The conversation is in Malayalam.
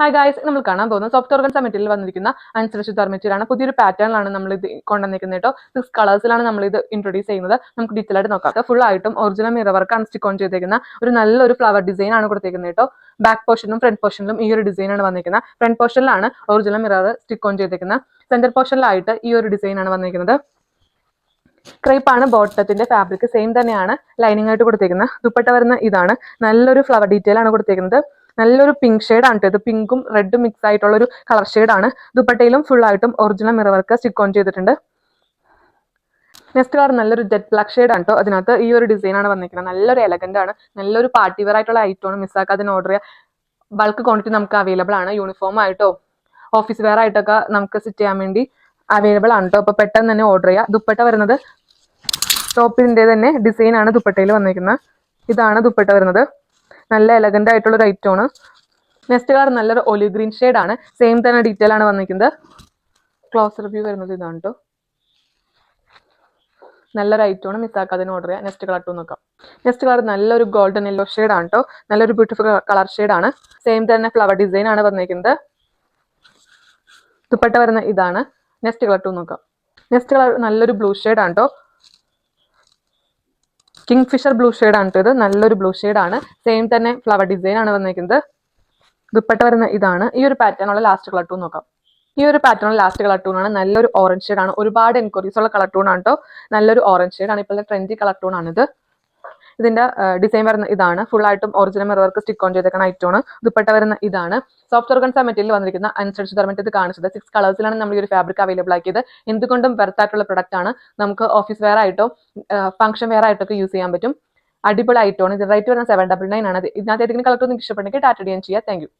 ഹായ് ഗായ്സ്, നമ്മൾ കാണാൻ പോകുന്നത് സോഫ്റ്റ് ഓർഗൻസ മെറ്റീരിയൽ വന്നിരിക്കുന്ന അൻസർഷിത്താർ മെറ്റീരിയലാണ്. പുതിയൊരു പാറ്റേണിലാണ് നമ്മൾ ഇത് കൊണ്ടുവന്നിരിക്കുന്നത് കേട്ടോ. 6 കളേഴ്സിലാണ് നമ്മൾ ഇത് ഇൻട്രൊഡ്യൂസ് ചെയ്യുന്നത്. നമുക്ക് ഡീറ്റെയിൽ ആയിട്ട് നോക്കാം. ഫുൾ ആയിട്ടും ഒറിജിനൽ മിറർ വർക്കാണ് സ്റ്റിക്ക് ഓൺ ചെയ്തിരിക്കുന്ന ഒരു നല്ലൊരു ഫ്ലവർ ഡിസൈൻ ആണ് കൊടുത്തിരിക്കുന്നത് കേട്ടോ. ബാക്ക് പോർഷനും ഫ്രണ്ട് പോർഷനിലും ഈ ഒരു ഡിസൈൻ ആണ് വന്നിരിക്കുന്നത്. ഫ്രണ്ട് പോർഷനിലാണ് ഒറിജിനൽ മിറർ സ്റ്റിക്ക് ഓൺ ചെയ്തിരിക്കുന്നത്. സെന്റർ പോർഷനിലായിട്ട് ഈ ഒരു ഡിസൈൻ ആണ് വന്നിരിക്കുന്നത്. ക്രേപ്പ് ആണ് ബോട്ടത്തിന്റെ ഫാബ്രിക്, സെയിം തന്നെയാണ് ലൈനിങ് ആയിട്ട് കൊടുത്തിരിക്കുന്നത്. ദുപ്പട്ട വരുന്ന ഇതാണ്. നല്ലൊരു ഫ്ലവർ ഡീറ്റെയിൽ ആണ് കൊടുത്തിരിക്കുന്നത്. നല്ലൊരു പിങ്ക് ഷെയ്ഡ് ആണ് ഇത്. പിങ്കും റെഡും മിക്സ് ആയിട്ടുള്ള ഒരു കളർ ഷെയ്ഡ് ആണ്. ദുപ്പട്ടയിലും ഫുൾ ആയിട്ടും original mirror work stick on ചെയ്തിട്ടുണ്ട്. നെക്സ്റ്റ് കളർ നല്ലൊരു ജെറ്റ് ബ്ലാക്ക് ഷെയ്ഡ് ആണ് കേട്ടോ. അതിനകത്ത് ഈ ഒരു ഡിസൈൻ ആണ് വന്നിരിക്കുന്നത്. നല്ലൊരു എലഗന്റ് ആണ്. നല്ലൊരു പാർട്ടി വെയർ ആയിട്ടുള്ള ഐറ്റമാണ്. മിസ്സാക്കാതെ ഓർഡർ ചെയ്യുക. ബൾക്ക് ക്വാണ്ടിറ്റി നമുക്ക് അവൈലബിൾ ആണ്. യൂണിഫോം ആയിട്ടോ ഓഫീസ് വെയർ ആയിട്ടൊക്കെ നമുക്ക് സെറ്റ് ചെയ്യാൻ വേണ്ടി അവൈലബിൾ ആണ് കേട്ടോ. അപ്പോൾ പെട്ടെന്ന് തന്നെ ഓർഡർ ചെയ്യുക. ദുപ്പട്ട വരുന്നത് ടോപ്പിന്റെ തന്നെ ഡിസൈൻ ആണ് ദുപ്പട്ടയിൽ വന്നിരിക്കുന്നത്. ഇതാണ് ദുപ്പട്ട വരുന്നത്. നല്ല എലഗന്റ് ആയിട്ടുള്ള ഒരു ഐറ്റമാണ്. നെക്സ്റ്റ് കളർ നല്ലൊരു ഒലിവ് ഗ്രീൻ ഷെയ്ഡ് ആണ്. സെയിം തന്നെ ഡീറ്റെയിൽ ആണ് വന്നിരിക്കുന്നത്. ക്ലോസ് റിവ്യൂ വരുന്നത് ഇതാണ് കേട്ടോ. നല്ലൊരു ഐറ്റമാണ്. മിസ്സാക്കാതെ ഓർഡർ ചെയ്യാം. നെക്സ്റ്റ് കളർ ടു നോക്കാം. നെക്സ്റ്റ് കളർ നല്ലൊരു ഗോൾഡൻ യെല്ലോ ഷെയ്ഡ് ആണ് കേട്ടോ. നല്ലൊരു ബ്യൂട്ടിഫുൾ കളർ ഷെയ്ഡ് ആണ്. സെയിം തന്നെ ഫ്ലവർ ഡിസൈൻ ആണ് വന്നിരിക്കുന്നത്. ദുപ്പട്ട വരുന്ന ഇതാണ്. നെക്സ്റ്റ് കളർ ടു നോക്കാം. നെക്സ്റ്റ് കളർ നല്ലൊരു ബ്ലൂ ഷെയ്ഡ് ആണ് കേട്ടോ. കിങ് ഫിഷർ ബ്ലൂ ഷെയ്ഡ് ആണ് ഇത്. നല്ലൊരു ബ്ലൂ ഷെയ്ഡ് ആണ്. സെയിം തന്നെ ഫ്ലവർ ഡിസൈൻ ആണ് വന്നിരിക്കുന്നത്. ദുപ്പട്ട വരുന്ന ഇതാണ്. ഈ ഒരു പാറ്റേണുള്ള ലാസ്റ്റ് കളർ ടൂ നോക്കാം. ഈ ഒരു പാറ്റേണുള്ള ലാസ്റ്റ് കളർ ടൂൺ ആണ്. നല്ലൊരു ഓറഞ്ച് ഷെയ്ഡ് ആണ്. ഒരുപാട് എൻക്വയറീസ് ഉള്ള കളർ ടൂൺ ആണ് കേട്ടോ. നല്ലൊരു ഓറഞ്ച് ഷെയ്ഡ് ആണ്. ഇപ്പോഴത്തെ ട്രെൻഡി കളർ ടൂൺ ആണിത്. ഇതിന്റെ ഡിസൈൻ വരുന്ന ഇതാണ്. ഫുൾ ആയിട്ടും original mirror work stick on ചെയ്തേക്കുന്ന ഐറ്റമാണ്. ദുപ്പട്ട വരുന്ന ഇതാണ്. സോഫ്റ്റ് ഓർഗൻസ മെറ്റീരിയൽ വന്നിരിക്കുന്ന അനുസരിച്ച് ഇത് കാണിച്ചത് 6 കളേഴ്സിലാണ് നമ്മൾ ഈ ഒരു ഫാബ്രിക് അവൈലബിൾ ആക്കിയത്. എന്തുകൊണ്ടും വെർത്തായിട്ടുള്ള പ്രൊഡക്റ്റ് ആണ്. നമുക്ക് ഓഫീസ് വെയർ ആയിട്ടോ ഫംഗ്ഷൻ വെയർ ആയിട്ടൊക്കെ യൂസ് ചെയ്യാൻ പറ്റും. അടിപൊളി ഐറ്റമാണ്. ഇത് റേറ്റ് വരുന്ന 799 ആണ്. ഇതിനകത്ത് ഏതെങ്കിലും കളർ നിങ്ങൾക്ക് ഇഷ്ടപ്പെട്ടെങ്കിൽ ടാറ്റ ചെയ്യാൻ ചെയ്യാം. Thank you.